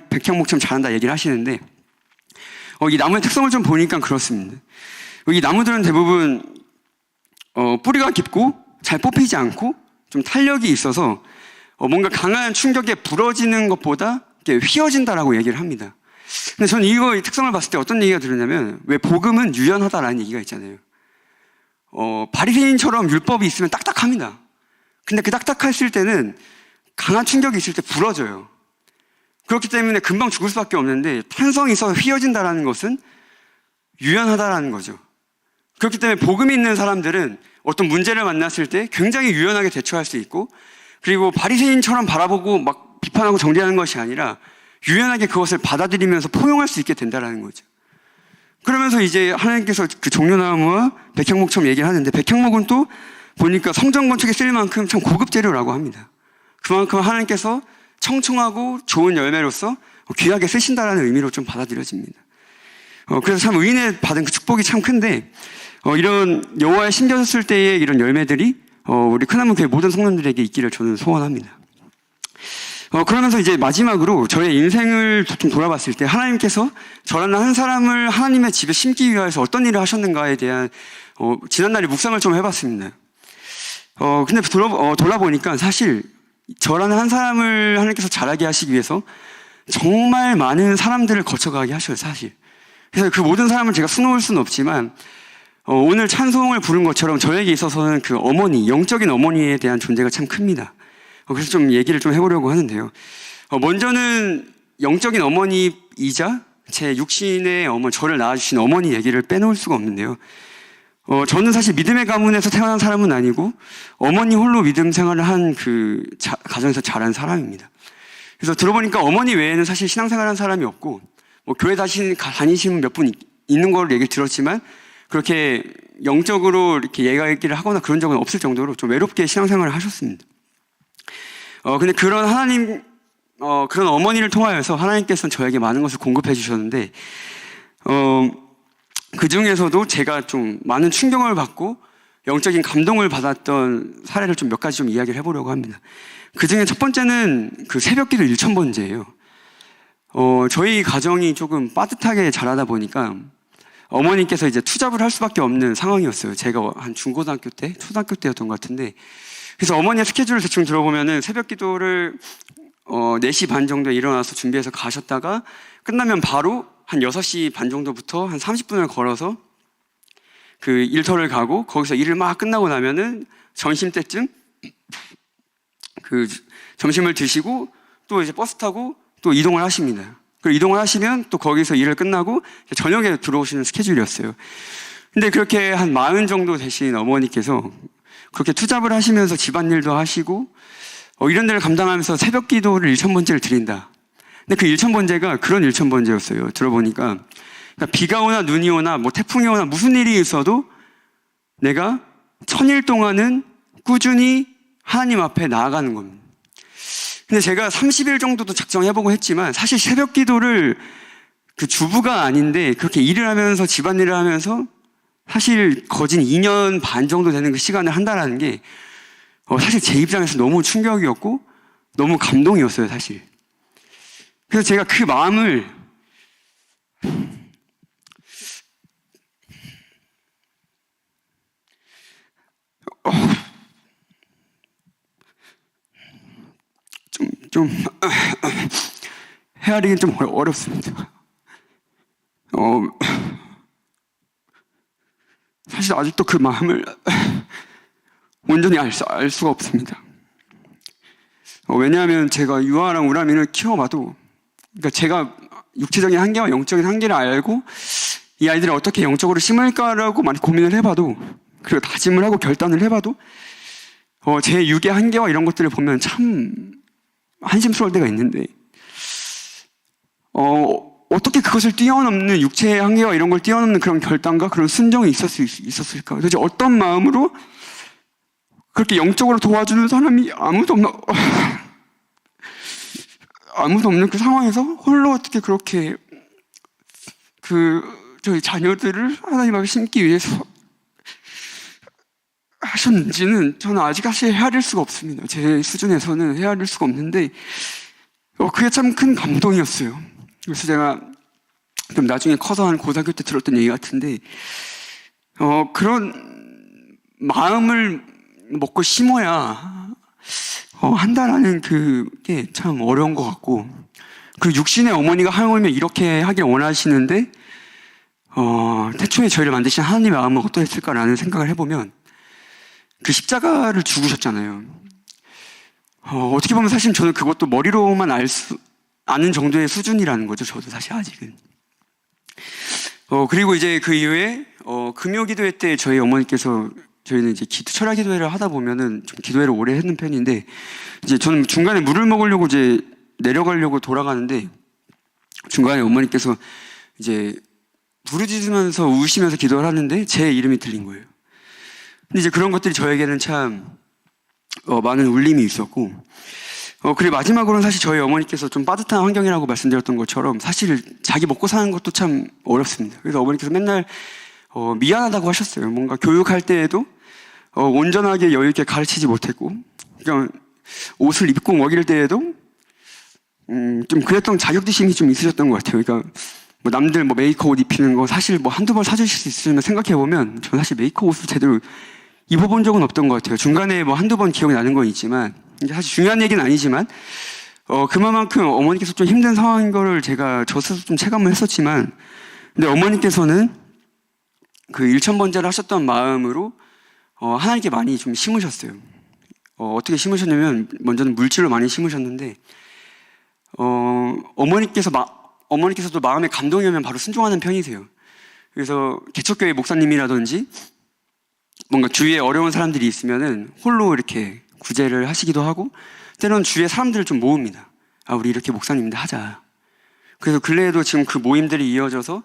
백향목처럼 자란다 얘기를 하시는데, 이 나무의 특성을 좀 보니까 그렇습니다. 이 나무들은 대부분 뿌리가 깊고 잘 뽑히지 않고 좀 탄력이 있어서 뭔가 강한 충격에 부러지는 것보다 휘어진다라고 얘기를 합니다. 근데 저는 이 특성을 봤을 때 어떤 얘기가 들었냐면, 왜 복음은 유연하다라는 얘기가 있잖아요. 바리새인처럼 율법이 있으면 딱딱합니다. 근데 그 딱딱했을 때는 강한 충격이 있을 때 부러져요. 그렇기 때문에 금방 죽을 수밖에 없는데, 탄성이 있어서 휘어진다라는 것은 유연하다라는 거죠. 그렇기 때문에 복음이 있는 사람들은 어떤 문제를 만났을 때 굉장히 유연하게 대처할 수 있고, 그리고 바리새인처럼 바라보고 막 비판하고 정죄하는 것이 아니라 유연하게 그것을 받아들이면서 포용할 수 있게 된다라는 거죠. 그러면서 이제 하나님께서 그 종려나무와 백향목처럼 얘기를 하는데, 백향목은 또 보니까 성전 건축에 쓸 만큼 참 고급 재료라고 합니다. 그만큼 하나님께서 청청하고 좋은 열매로서 귀하게 쓰신다라는 의미로 좀 받아들여집니다. 그래서 참 의인에 받은 그 축복이 참 큰데, 이런 여호와의 심겨졌을 때의 이런 열매들이 우리 큰나무 교회 모든 성도들에게 있기를 저는 소원합니다. 그러면서 이제 마지막으로 저의 인생을 좀 돌아봤을 때, 하나님께서 저라는 한 사람을 하나님의 집에 심기 위해서 어떤 일을 하셨는가에 대한 지난날에 묵상을 좀 해봤습니다. 근데 돌아보니까 사실 저라는 한 사람을 하나님께서 자라게 하시기 위해서 정말 많은 사람들을 거쳐가게 하셔요, 사실. 그래서 그 모든 사람을 제가 수놓을 수는 없지만, 오늘 찬송을 부른 것처럼 저에게 있어서는 그 어머니, 영적인 어머니에 대한 존재가 참 큽니다. 그래서 좀 얘기를 좀 해보려고 하는데요. 먼저는 영적인 어머니이자 제 육신의 저를 낳아주신 어머니 얘기를 빼놓을 수가 없는데요. 저는 사실 믿음의 가문에서 태어난 사람은 아니고 어머니 홀로 믿음 생활을 한 그 가정에서 자란 사람입니다. 그래서 들어보니까 어머니 외에는 사실 신앙생활한 사람이 없고, 뭐 교회 다니시는 몇 분 있는 걸 얘기를 들었지만, 그렇게 영적으로 이렇게 얘기를 하거나 그런 적은 없을 정도로 좀 외롭게 신앙생활을 하셨습니다. 근데 그런 그런 어머니를 통하여서 하나님께서는 저에게 많은 것을 공급해 주셨는데, 그 중에서도 제가 좀 많은 충격을 받고 영적인 감동을 받았던 사례를 좀 몇 가지 좀 이야기를 해보려고 합니다. 그 중에 첫 번째는 그 새벽기도 1000번째예요. 저희 가정이 조금 빠듯하게 자라다 보니까 어머니께서 이제 투잡을 할 수밖에 없는 상황이었어요. 제가 한 중고등학교 때, 초등학교 때였던 것 같은데, 그래서 어머니의 스케줄을 대충 들어보면은 새벽 기도를 4시 반 정도에 일어나서 준비해서 가셨다가 끝나면 바로 한 6시 반 정도부터 한 30분을 걸어서 그 일터를 가고, 거기서 일을 막 끝나고 나면은 점심 때쯤 그 점심을 드시고 또 이제 버스 타고 또 이동을 하십니다. 그리고 이동을 하시면 또 거기서 일을 끝나고 저녁에 들어오시는 스케줄이었어요. 근데 그렇게 한 40 정도 되신 어머니께서 그렇게 투잡을 하시면서 집안일도 하시고 이런 데를 감당하면서 새벽 기도를 1000번째를 드린다. 근데 그 1000번째가 그런 1000번째였어요. 들어보니까 그러니까 비가 오나 눈이 오나 뭐 태풍이 오나 무슨 일이 있어도 내가 1000일 동안은 꾸준히 하나님 앞에 나아가는 겁니다. 근데 제가 30일 정도도 작정해보고 했지만, 사실 새벽 기도를 그 주부가 아닌데 그렇게 일을 하면서 집안일을 하면서 사실 거진 2년 반 정도 되는 그 시간을 한다라는 게 사실 제 입장에서 너무 충격이었고 너무 감동이었어요, 사실. 그래서 제가 그 마음을 좀 헤아리긴 좀 어렵습니다. 사실 아직도 그 마음을 온전히 알 수가 없습니다. 왜냐하면 제가 유아랑 우라민을 키워봐도, 그러니까 제가 육체적인 한계와 영적인 한계를 알고 이 아이들을 어떻게 영적으로 심을까라고 많이 고민을 해봐도, 그리고 다짐을 하고 결단을 해봐도 제 육의 한계와 이런 것들을 보면 참 한심스러울 때가 있는데, 어떻게 그것을 뛰어넘는 육체의 한계와 이런 걸 뛰어넘는 그런 결단과 그런 순종이 있었을까? 도대체 어떤 마음으로 그렇게 영적으로 도와주는 사람이 아무도 없는 그 상황에서 홀로 어떻게 그렇게 저희 자녀들을 하나님 앞에 심기 위해서 하셨는지는 저는 아직 사실 헤아릴 수가 없습니다. 제 수준에서는 헤아릴 수가 없는데 그게 참 큰 감동이었어요. 그래서 제가 좀 나중에 커서 한 고등학교 때 들었던 얘기 같은데 그런 마음을 먹고 심어야 한다라는 그게 참 어려운 것 같고, 그 육신의 어머니가 하물며 이렇게 하길 원하시는데 태초에 저희를 만드신 하나님의 마음은 어떠했을까라는 생각을 해보면 그 십자가를 죽으셨잖아요. 어떻게 보면 사실 저는 그것도 머리로만 아는 정도의 수준이라는 거죠. 저도 사실 아직은. 그리고 이제 그 이후에 금요 기도회 때 저희 어머니께서, 저희는 이제 철야 기도회를 하다 보면은 좀 기도회를 오래 했는 편인데, 이제 저는 중간에 물을 먹으려고 이제 내려가려고 돌아가는데 중간에 어머니께서 이제 부르짖으면서 우시면서 기도를 하는데 제 이름이 들린 거예요. 근데 이제 그런 것들이 저에게는 참 많은 울림이 있었고, 그리고 마지막으로는 사실 저희 어머니께서 좀 빠듯한 환경이라고 말씀드렸던 것처럼 사실 자기 먹고 사는 것도 참 어렵습니다. 그래서 어머니께서 맨날 미안하다고 하셨어요. 뭔가 교육할 때에도 온전하게 여유 있게 가르치지 못했고, 그냥 옷을 입고 먹일 때에도 좀 그랬던 자격지심이 좀 있으셨던 것 같아요. 그러니까 뭐 남들 뭐 메이커 옷 입히는 거 사실 뭐 한두 벌 사주실 수 있으면 생각해보면 저는 사실 메이커 옷을 제대로 입어본 적은 없던 것 같아요. 중간에 뭐 한두 번 기억이 나는 건 있지만, 이게 사실 중요한 얘기는 아니지만 그만큼 어머니께서 좀 힘든 상황인 거를 제가 저 스스로 좀 체감을 했었지만, 근데 어머니께서는 그 일천번제를 하셨던 마음으로 하나님께 많이 좀 심으셨어요. 어떻게 심으셨냐면, 먼저는 물질로 많이 심으셨는데 어머니께서도 마음에 감동이 오면 바로 순종하는 편이세요. 그래서 개척교회 목사님이라든지 뭔가 주위에 어려운 사람들이 있으면은 홀로 이렇게 구제를 하시기도 하고, 때로는 주위에 사람들을 좀 모읍니다. 우리 이렇게 목사님인데 하자. 그래서 근래에도 지금 그 모임들이 이어져서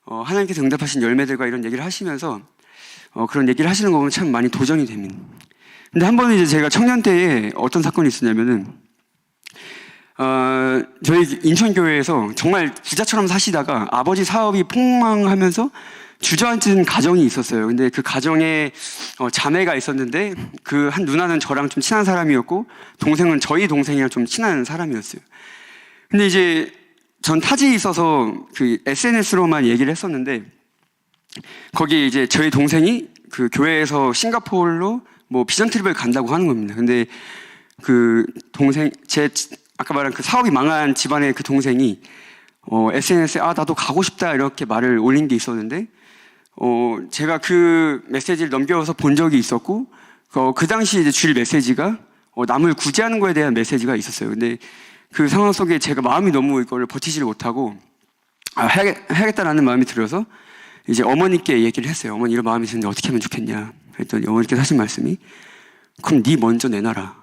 하나님께서 응답하신 열매들과 이런 얘기를 하시면서 그런 얘기를 하시는 거 보면 참 많이 도전이 됩니다. 근데 한 번은 이제 제가 청년 때에 어떤 사건이 있었냐면은 저희 인천교회에서 정말 부자처럼 사시다가 아버지 사업이 폭망하면서 주저앉은 가정이 있었어요. 근데 그 가정에 자매가 있었는데 그 한 누나는 저랑 좀 친한 사람이었고, 동생은 저희 동생이랑 좀 친한 사람이었어요. 근데 이제 전 타지에 있어서 그 SNS로만 얘기를 했었는데, 거기에 이제 저희 동생이 그 교회에서 싱가포르로 뭐 비전 트립을 간다고 하는 겁니다. 근데 그 동생, 아까 말한 그 사업이 망한 집안의 그 동생이 SNS에 나도 가고 싶다 이렇게 말을 올린 게 있었는데, 제가 그 메시지를 넘겨서 본 적이 있었고, 그 당시 이제 주일 메시지가 남을 구제하는 거에 대한 메시지가 있었어요. 근데 그 상황 속에 제가 마음이 너무 이거를 버티지를 못하고 해야겠다라는 마음이 들어서 이제 어머니께 얘기를 했어요. 어머니 이런 마음이 드는데 어떻게 하면 좋겠냐 했더니 어머니께서 하신 말씀이, 그럼 네 먼저 내놔라.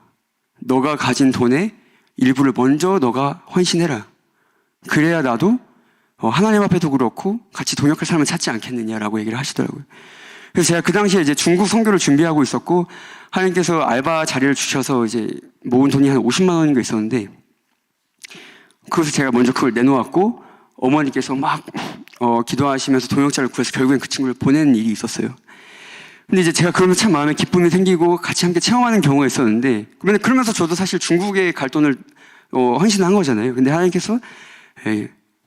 너가 가진 돈의 일부를 먼저 너가 헌신해라. 그래야 나도 하나님 앞에도 그렇고 같이 동역할 사람을 찾지 않겠느냐라고 얘기를 하시더라고요. 그래서 제가 그 당시에 이제 중국 선교를 준비하고 있었고, 하나님께서 알바 자리를 주셔서 이제 모은 돈이 한 50만 원인가 있었는데, 그래서 제가 먼저 그걸 내놓았고, 어머니께서 막 기도하시면서 동역자를 구해서 결국엔 그 친구를 보내는 일이 있었어요. 근데 이제 제가 그러면서 참 마음에 기쁨이 생기고 같이 함께 체험하는 경우가 있었는데, 그러면서 저도 사실 중국에 갈 돈을 헌신한 거잖아요. 근데 하나님께서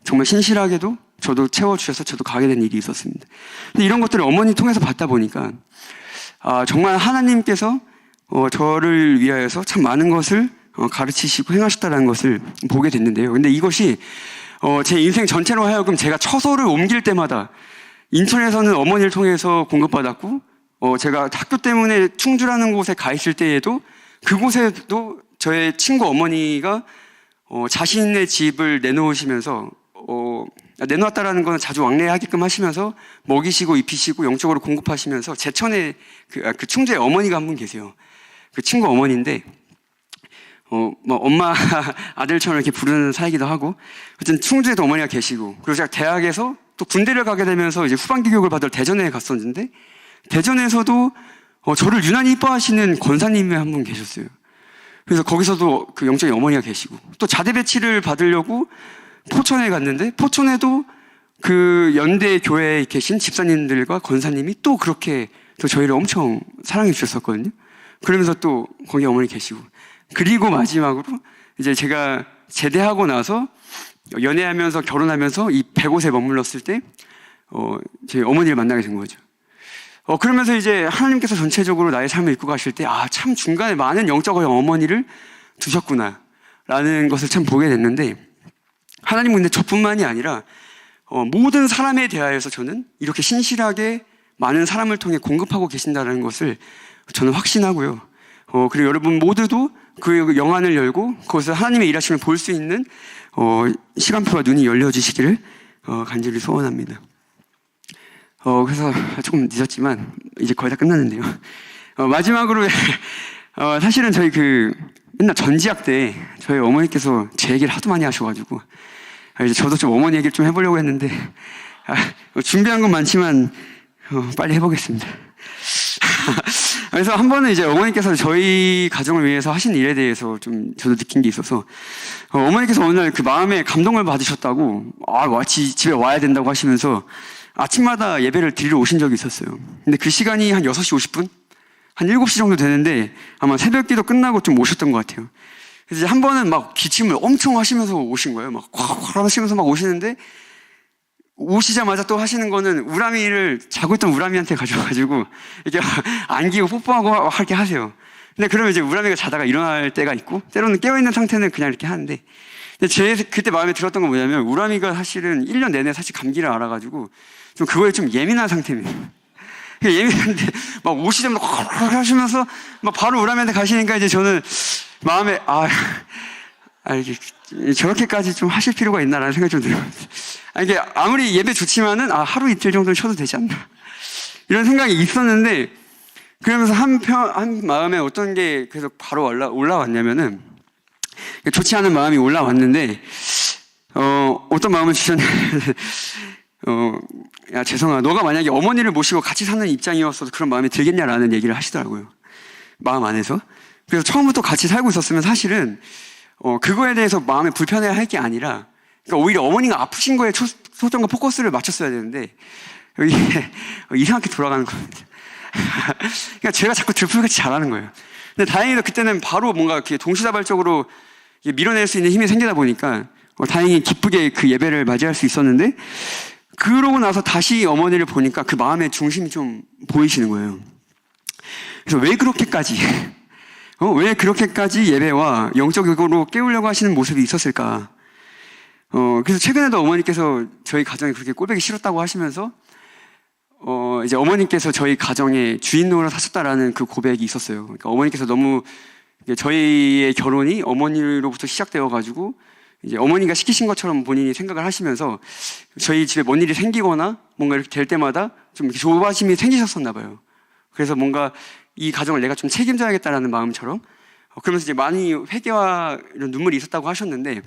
정말 신실하게도 저도 채워주셔서 저도 가게 된 일이 있었습니다. 근데 이런 것들을 어머니 통해서 봤다 보니까 정말 하나님께서 저를 위하여서 참 많은 것을 가르치시고 행하셨다는 것을 보게 됐는데요. 근데 이것이 제 인생 전체로 하여금 제가 처소를 옮길 때마다, 인천에서는 어머니를 통해서 공급받았고, 제가 학교 때문에 충주라는 곳에 가 있을 때에도 그곳에도 저의 친구 어머니가 자신의 집을 내놓으시면서 내놓았다라는 건 자주 왕래하게끔 하시면서 먹이시고 입히시고 영적으로 공급하시면서, 제천에 그 충주에 어머니가 한 분 계세요. 그 친구 어머니인데 뭐 엄마 아들처럼 이렇게 부르는 사이기도 하고, 어쨌든 충주에도 어머니가 계시고, 그리고 제가 대학에서 또 군대를 가게 되면서 이제 후반기 교육을 받으러 대전에 갔었는데, 대전에서도 저를 유난히 이뻐하시는 권사님이 한 분 계셨어요. 그래서 거기서도 그 영적인 어머니가 계시고, 또 자대 배치를 받으려고 포천에 갔는데, 포천에도 그 연대 교회에 계신 집사님들과 권사님이 또 그렇게 또 저희를 엄청 사랑해 주셨었거든요. 그러면서 또 거기 어머니 계시고, 그리고 마지막으로 이제 제가 제대하고 나서 연애하면서 결혼하면서 이 100곳에 머물렀을 때 저희 어머니를 만나게 된 거죠. 그러면서 이제 하나님께서 전체적으로 나의 삶을 이끌고 가실 때, 참 중간에 많은 영적 어머니를 두셨구나 라는 것을 참 보게 됐는데, 하나님은 근데 저뿐만이 아니라 모든 사람에 대하여서 저는 이렇게 신실하게 많은 사람을 통해 공급하고 계신다는 것을 저는 확신하고요. 그리고 여러분 모두도 그 영안을 열고 그것을 하나님의 일하심을 볼 수 있는 시간표와 눈이 열려지시기를 간절히 소원합니다. 그래서 조금 늦었지만 이제 거의 다 끝났는데요. 마지막으로 사실은 저희 맨날 전지학 때 저희 어머니께서 제 얘기를 하도 많이 하셔가지고 이제 저도 좀 어머니 얘기를 좀 해보려고 했는데 준비한 건 많지만 빨리 해보겠습니다. 그래서 한 번은 이제 어머니께서 저희 가정을 위해서 하신 일에 대해서 좀 저도 느낀 게 있어서, 어머니께서 어느 날 그 마음에 감동을 받으셨다고 집에 와야 된다고 하시면서 아침마다 예배를 드리러 오신 적이 있었어요. 근데 그 시간이 한 6시 50분? 한 7시 정도 되는데 아마 새벽 기도 끝나고 좀 오셨던 것 같아요. 그래서 이제 한 번은 막 기침을 엄청 하시면서 오신 거예요. 막 콱콱 하시면서 막 오시는데, 오시자마자 또 하시는 거는 우람이를 자고 있던 우람이한테 가져가지고 이렇게 안기고 뽀뽀하고 이렇게 하세요. 근데 그러면 이제 우람이가 자다가 일어날 때가 있고, 때로는 깨어있는 상태는 그냥 이렇게 하는데, 근데 그때 마음에 들었던 건 뭐냐면, 우람이가 사실은 1년 내내 사실 감기를 앓아가지고 좀 그거에 좀 예민한 상태입니다. 예민한데 막 오시자마자 하시면서 막 바로 우람이한테 가시니까 이제 저는 마음에 이게 저렇게까지 좀 하실 필요가 있나라는 생각이 좀 들어요. 이게 아무리 예배 좋지만은 하루 이틀 정도는 쉬어도 되지 않나 이런 생각이 있었는데, 그러면서 한 마음에 어떤 게 계속 바로 올라왔냐면은, 좋지 않은 마음이 올라왔는데 어떤 마음을 주셨냐면 야 재성아, 너가 만약에 어머니를 모시고 같이 사는 입장이었어도 그런 마음이 들겠냐라는 얘기를 하시더라고요, 마음 안에서. 그래서 처음부터 같이 살고 있었으면 사실은 그거에 대해서 마음에 불편해야 할 게 아니라, 그러니까 오히려 어머니가 아프신 거에 초점과 포커스를 맞췄어야 되는데 이게 이상하게 돌아가는 겁니다. 그러니까 제가 자꾸 들풀같이 잘하는 거예요. 근데 다행히도 그때는 바로 뭔가 이렇게 동시다발적으로 밀어낼 수 있는 힘이 생기다 보니까 다행히 기쁘게 그 예배를 맞이할 수 있었는데, 그러고 나서 다시 어머니를 보니까 그 마음의 중심이 좀 보이시는 거예요. 그래서 왜 그렇게까지 예배와 영적으로 깨우려고 하시는 모습이 있었을까? 그래서 최근에도 어머니께서 저희 가정이 그렇게 꼴보기 싫었다고 하시면서 이제 어머니께서 저희 가정의 주인 노릇을 하셨다라는 그 고백이 있었어요. 그러니까 어머니께서 너무 저희의 결혼이 어머니로부터 시작되어가지고 이제 어머니가 시키신 것처럼 본인이 생각을 하시면서 저희 집에 뭔 일이 생기거나 뭔가 이렇게 될 때마다 좀 이렇게 조바심이 생기셨었나 봐요. 그래서 뭔가 이 가정을 내가 좀 책임져야겠다라는 마음처럼, 그러면서 이제 많이 회개와 이런 눈물이 있었다고 하셨는데,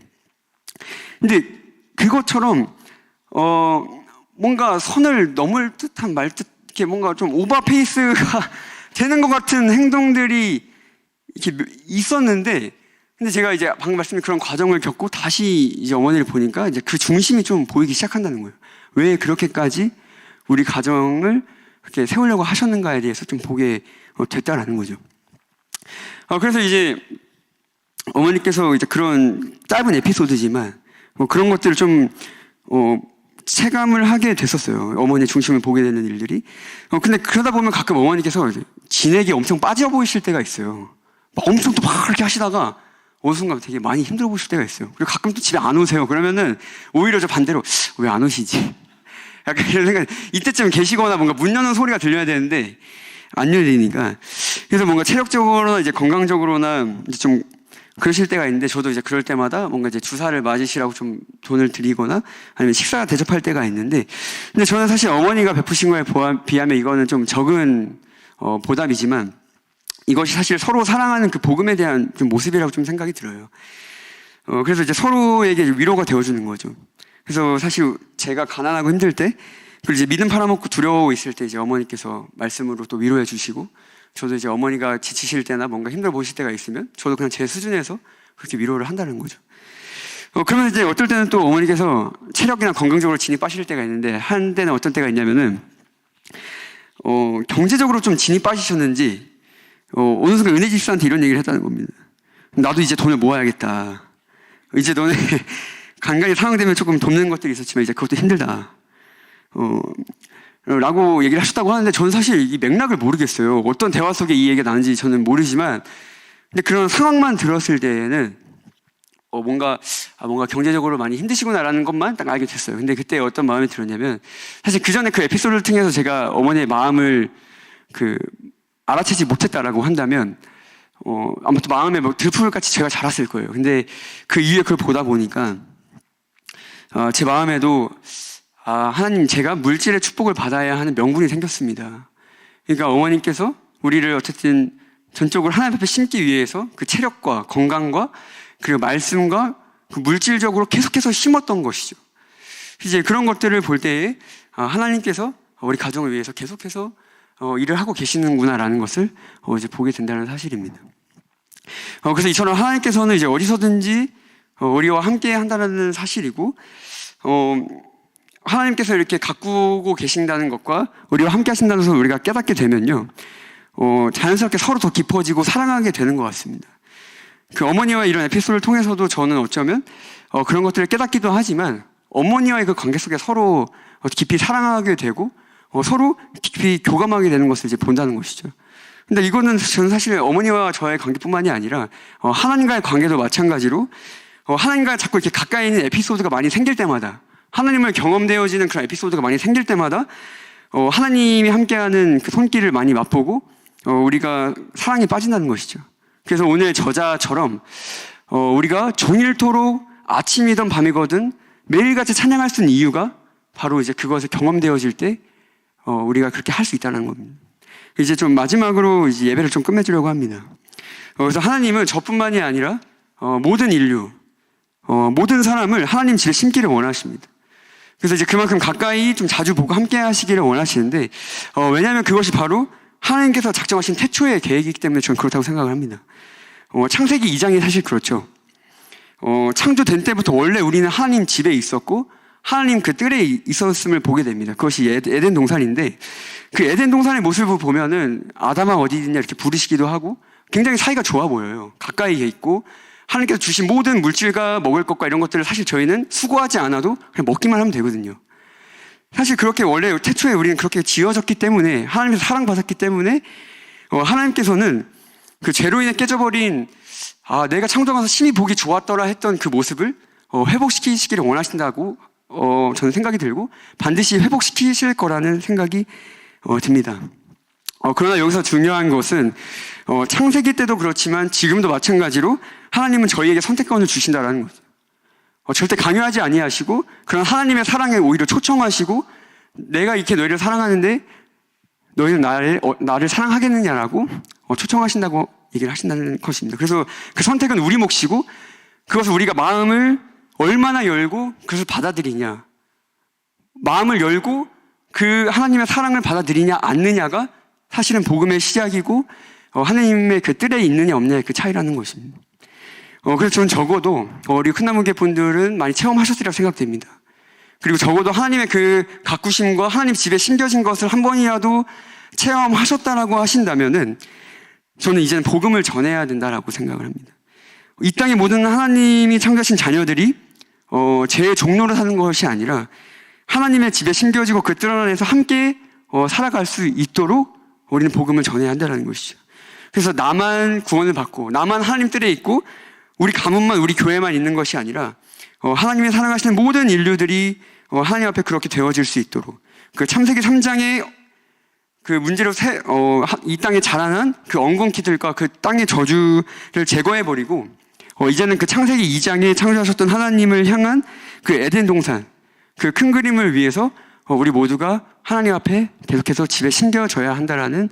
근데 그것처럼 뭔가 선을 넘을 듯한 말 듯 이렇게 뭔가 좀 오버페이스가 되는 것 같은 행동들이 이렇게 있었는데, 근데 제가 이제 방금 말씀드린 그런 과정을 겪고 다시 이제 어머니를 보니까 이제 그 중심이 좀 보이기 시작한다는 거예요. 왜 그렇게까지 우리 가정을 그렇게 세우려고 하셨는가에 대해서 좀 보게 됐다라는 거죠. 그래서 이제 어머니께서 이제 그런 짧은 에피소드지만 그런 것들을 좀 체감을 하게 됐었어요. 어머니의 중심을 보게 되는 일들이. 근데 그러다 보면 가끔 어머니께서 진액이 엄청 빠져 보이실 때가 있어요. 막 엄청 또 막 그렇게 하시다가 어느 순간 되게 많이 힘들어 보실 때가 있어요. 그리고 가끔 또 집에 안 오세요. 그러면은 오히려 저 반대로 왜 안 오시지? 약간 이런 생각, 이때쯤 계시거나 뭔가 문 여는 소리가 들려야 되는데 안 열리니까. 그래서 뭔가 체력적으로나 이제 건강적으로나 이제 좀 그러실 때가 있는데, 저도 이제 그럴 때마다 뭔가 이제 주사를 맞으시라고 좀 돈을 드리거나 아니면 식사 대접할 때가 있는데, 근데 저는 사실 어머니가 베푸신 거에 비하면 이거는 좀 적은 보답이지만, 이것이 사실 서로 사랑하는 그 복음에 대한 좀 모습이라고 좀 생각이 들어요. 그래서 이제 서로에게 위로가 되어주는 거죠. 그래서 사실 제가 가난하고 힘들 때, 그리고 이제 믿음 팔아먹고 두려워 있을 때 이제 어머니께서 말씀으로 또 위로해 주시고, 저도 이제 어머니가 지치실 때나 뭔가 힘들어 보실 때가 있으면 저도 그냥 제 수준에서 그렇게 위로를 한다는 거죠. 그러면 이제 어떨 때는 또 어머니께서 체력이나 건강적으로 진이 빠실 때가 있는데, 한 때는 어떤 때가 있냐면은 경제적으로 좀 진이 빠지셨는지 어느 순간 은혜 집사한테 이런 얘기를 했다는 겁니다. 나도 이제 돈을 모아야겠다. 이제 너네 간간히 상황 되면 조금 돕는 것들이 있었지만 이제 그것도 힘들다. 라고 얘기를 하셨다고 하는데 저는 사실 이 맥락을 모르겠어요. 어떤 대화 속에 이 얘기가 나는지 저는 모르지만 근데 그런 상황만 들었을 때에는 뭔가 경제적으로 많이 힘드시구나라는 것만 딱 알게 됐어요. 근데 그때 어떤 마음이 들었냐면 사실 그 전에 그 에피소드를 통해서 제가 어머니의 마음을 알아채지 못했다라고 한다면 아마 또 마음에 들풀같이 제가 자랐을 거예요. 근데 그 이후에 그걸 보다 보니까 제 마음에도 하나님 제가 물질의 축복을 받아야 하는 명분이 생겼습니다. 그러니까 어머님께서 우리를 어쨌든 전적으로 하나님 앞에 심기 위해서 그 체력과 건강과 그리고 말씀과 그 물질적으로 계속해서 심었던 것이죠. 이제 그런 것들을 볼 때에 하나님께서 우리 가정을 위해서 계속해서 일을 하고 계시는구나라는 것을 이제 보게 된다는 사실입니다. 그래서 이처럼 하나님께서는 이제 어디서든지 우리와 함께 한다는 사실이고, 하나님께서 이렇게 가꾸고 계신다는 것과 우리와 함께 하신다는 것을 우리가 깨닫게 되면요, 자연스럽게 서로 더 깊어지고 사랑하게 되는 것 같습니다. 그 어머니와 이런 에피소드를 통해서도 저는 어쩌면 그런 것들을 깨닫기도 하지만 어머니와의 그 관계 속에 서로 깊이 사랑하게 되고 서로 깊이 교감하게 되는 것을 이제 본다는 것이죠. 근데 이거는 저는 사실 어머니와 저의 관계뿐만이 아니라 하나님과의 관계도 마찬가지로 하나님과 자꾸 이렇게 가까이 있는 에피소드가 많이 생길 때마다, 하나님을 경험되어지는 그런 에피소드가 많이 생길 때마다 하나님이 함께하는 그 손길을 많이 맛보고 우리가 사랑에 빠진다는 것이죠. 그래서 오늘 저자처럼 우리가 종일토록 아침이든 밤이거든 매일같이 찬양할 수 있는 이유가 바로 이제 그것을 경험되어질 때 우리가 그렇게 할 수 있다는 겁니다. 이제 좀 마지막으로 이제 예배를 좀 끝내주려고 합니다. 그래서 하나님은 저뿐만이 아니라 모든 인류, 모든 사람을 하나님 집에 심기를 원하십니다. 그래서 이제 그만큼 가까이 좀 자주 보고 함께 하시기를 원하시는데, 왜냐하면 그것이 바로 하나님께서 작정하신 태초의 계획이기 때문에 저는 그렇다고 생각을 합니다. 창세기 2장이 사실 그렇죠. 창조된 때부터 원래 우리는 하나님 집에 있었고 하나님 그 뜰에 있었음을 보게 됩니다. 그것이 에덴 동산인데, 그 에덴 동산의 모습을 보면은 아담아 어디 있냐 이렇게 부르시기도 하고 굉장히 사이가 좋아 보여요. 가까이 있고 하나님께서 주신 모든 물질과 먹을 것과 이런 것들을 사실 저희는 수고하지 않아도 그냥 먹기만 하면 되거든요. 사실 그렇게 원래 태초에 우리는 그렇게 지어졌기 때문에, 하나님께서 사랑받았기 때문에 하나님께서는 그 죄로 인해 깨져버린 내가 창조하면서 심히 보기 좋았더라 했던 그 모습을 회복시키시기를 원하신다고 저는 생각이 들고 반드시 회복시키실 거라는 생각이 듭니다. 그러나 여기서 중요한 것은 창세기 때도 그렇지만 지금도 마찬가지로 하나님은 저희에게 선택권을 주신다라는 거죠. 절대 강요하지 아니하시고, 그런 하나님의 사랑에 오히려 초청하시고, 내가 이렇게 너희를 사랑하는데 너희는 나를 사랑하겠느냐라고 초청하신다고 얘기를 하신다는 것입니다. 그래서 그 선택은 우리 몫이고, 그것을 우리가 마음을 얼마나 열고 그것을 받아들이냐, 마음을 열고 그 하나님의 사랑을 받아들이냐 않느냐가 사실은 복음의 시작이고 하나님의 그 뜰에 있느냐 없느냐의 그 차이라는 것입니다. 그래서 저는 적어도 우리 큰나무교 분들은 많이 체험하셨으리라고 생각됩니다. 그리고 적어도 하나님의 그 가꾸심과 하나님 집에 심겨진 것을 한 번이라도 체험하셨다라고 하신다면은 저는 이제는 복음을 전해야 된다라고 생각을 합니다. 이 땅의 모든 하나님이 창조하신 자녀들이 제 종로로 사는 것이 아니라 하나님의 집에 심겨지고 그 뜰 안에서 함께 살아갈 수 있도록 우리는 복음을 전해야 한다는 것이죠. 그래서 나만 구원을 받고 나만 하나님 뜰에 있고 우리 가문만, 우리 교회만 있는 것이 아니라 하나님이 사랑하시는 모든 인류들이 하나님 앞에 그렇게 되어질 수 있도록, 그 창세기 3장의 그 문제로 이 땅에 자라난 그 엉겅퀴들과 그 땅의 저주를 제거해버리고 이제는 그 창세기 2장에 창조하셨던 하나님을 향한 그 에덴 동산, 그 큰 그림을 위해서 우리 모두가 하나님 앞에 계속해서 집에 심겨져야 한다라는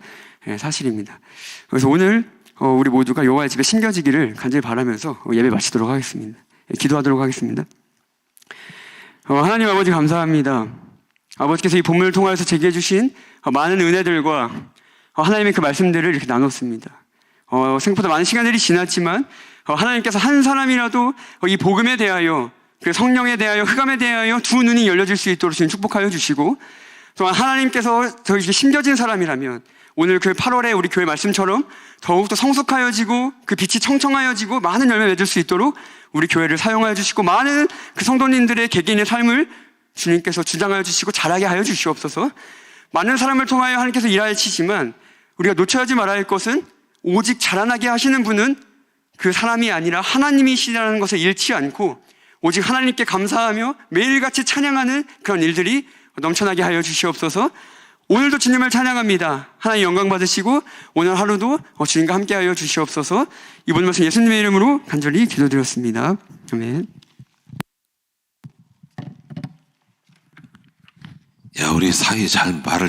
사실입니다. 그래서 오늘 우리 모두가 여호와의 집에 심겨지기를 간절히 바라면서 예배 마치도록 하겠습니다. 기도하도록 하겠습니다. 하나님 아버지 감사합니다. 아버지께서 이 본문을 통하여서 제게 해주신 많은 은혜들과 하나님의 그 말씀들을 이렇게 나눴습니다. 생각보다 많은 시간들이 지났지만 하나님께서 한 사람이라도 이 복음에 대하여, 그 성령에 대하여, 흑암에 대하여 두 눈이 열려질 수 있도록 주님 축복하여 주시고, 또한 하나님께서 더 이렇게 심겨진 사람이라면 오늘 그 8월에 우리 교회 말씀처럼 더욱더 성숙하여지고 그 빛이 청청하여지고 많은 열매 맺을 수 있도록 우리 교회를 사용하여 주시고 많은 그 성도님들의 개개인의 삶을 주님께서 주장하여 주시고 자라게 하여 주시옵소서. 많은 사람을 통하여 하나님께서 일하시지만 우리가 놓쳐야지 말아야 할 것은 오직 자라나게 하시는 분은 그 사람이 아니라 하나님이시라는 것을 잃지 않고 오직 하나님께 감사하며 매일같이 찬양하는 그런 일들이 넘쳐나게 하여 주시옵소서. 오늘도 주님을 찬양합니다. 하나님 영광 받으시고 오늘 하루도 주님과 함께 하여 주시옵소서. 이번 말씀 예수님의 이름으로 간절히 기도드렸습니다. 아멘. 야, 우리 사이 잘 말을